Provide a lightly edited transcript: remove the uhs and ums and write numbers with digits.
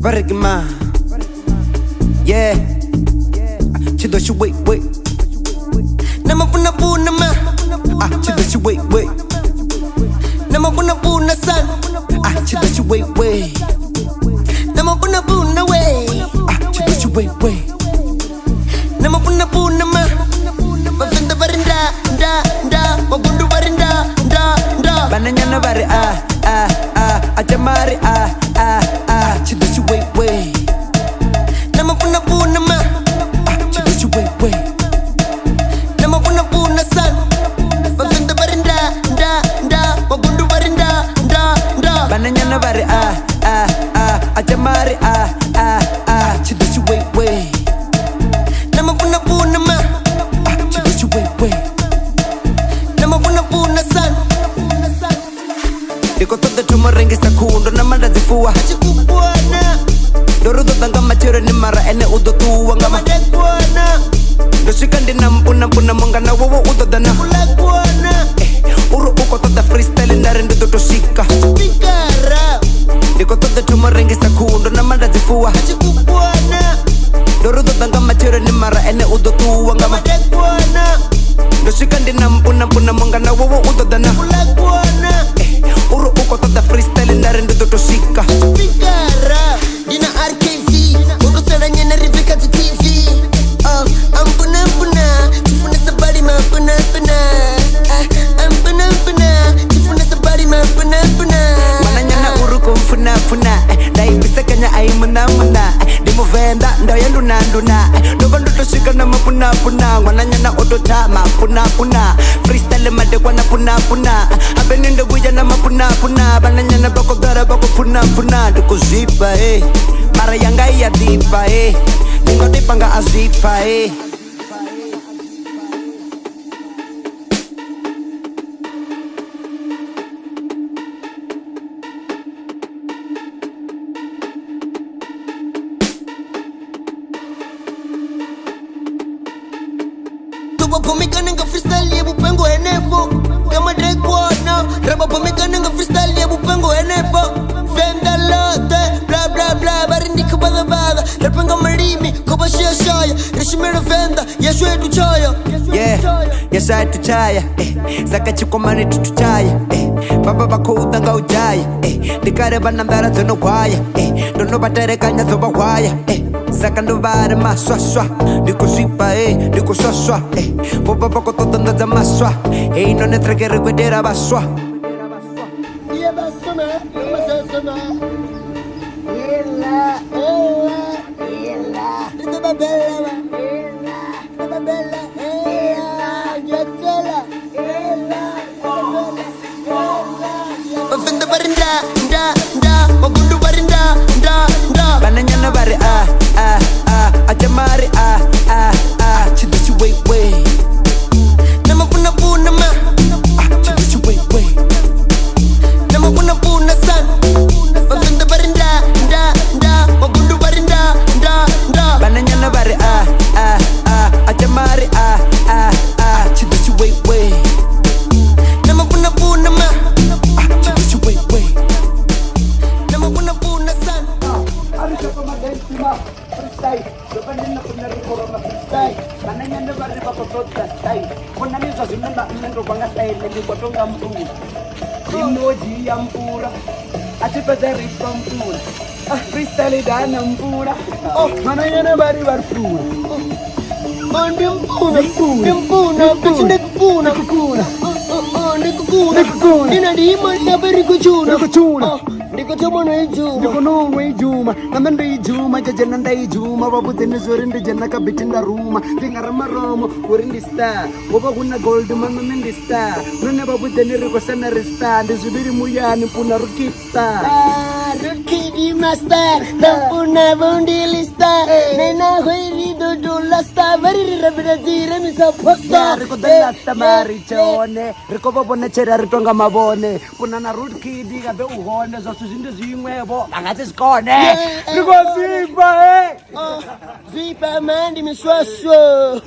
Barigma. Yeah. Chido shi wait. Nama puna ma. Chido shi wait. Nama puna san. Chido shi wait. Nama puna way. Chido shi wait. Nama puna ma. Bavenda barinda da. Magundu barinda da. Bananyana bari Ajamari Chido shi wait. Nama puna ma. Chido shi wait. Nama puna san. Bavenda barinda da. Magundu barinda da. Bananyana bari Ajamari Chido shi wait. Nama puna ma. Chido shi wait. Nama puna san. Diko toda chuma rengi sakundo na manda zifua Hachikubwana Dorudo tanga machiro ni mara ene udo tuwa ngama Madekwana Doshikandi na mpuna monga na wawo udo dana Kulakwana Uru uko toda freestyle na rendo dotoshika Pikara Diko toda chuma rengi sakundo na manda zifua Hachikubwana Dorudo tanga machiro ni mara ene udo tuwa ngama Madekwana Doshikandi na mpuna monga na wawo udo dana Kulakwana Uru uko toda freestyle na rendo dotoshika Pikara Dina RKV Uko sada nyena rivika to TV Ampuna Chifuna sabari mampuna Ampuna Chifuna sabari mampuna Mananyana uru kumfuna Dai bisakanya ai muna Dimo venda ndo ya luna Dogo dotoshika na mapuna Mananyana ototama puna Freestyle made kwa na puna Abeni ndo guja na mapuna Bananyana bako gara bako puna Duko zipa Mara yanga iya dipa Ningo dipa nga azipa Tuba pomika nanga freestyle yebu pengo enepo Kama Drake wana Raba pomika nanga freestyle yebu pengo enepo Fenda lote Bla barindi kubada Rapenga marimi Koba shaya Rishimero fenda Yeshu edu chaya Yesha edu chaya Saka chiko mani tutuchaya Baba bako udanga ujaya Dikare banandara zono kwaya Dono batere kanya zoba kwaya Saka ndo bare maswa Diko sipa Diko soswa Boba bako totanga za maswa No netra que recuedera baswa Iya baswa me Baswa Dito babella Babella Yatela Bavenda barinda da Magundu barinda da Bananyana bari Ajamari Chido shi wait. Nama puna ma. Chido shi wait. Nama puna san. Bavenda barinda da. Magundu barinda da. Bananyana bari Ajamari Chido shi wait. Nama puna ma. Chido shi wait. Nama puna san. Arika pamadentima freestyle. Depending na kunari ko na freestyle. Bananyana bari papatota style. Konaniza zinanda nendo banga style ni botonga mpura. Emoji ya mpura. Atipazari pampura. Freestyle dana mpura. Bananyana bari barfura. Dimpuna, kuchinde kupuna. Nikukuna. Nina dima na bari kuchuna. Ndiko tomo no ijuma Ndiko no ijuma Namendo ijuma Jajana nda ijuma Wabuze nizorinde jana kabitinda ruma Tingarama romo Urindi star Waba kuna gold mama mendi star Nune wabuze niriko sana resta Ndizubiri muyani puna rookie star Rookie master Tampuna bundili star Nena huiri dudula star Variri rabina zire misa posta Riko dalasta marichone Riko babone chera ritonga mabone Kuna na rookie diga be uhone Zosu zinde zimwebo Angati skone Riko zipa Zipa mandi miswaswo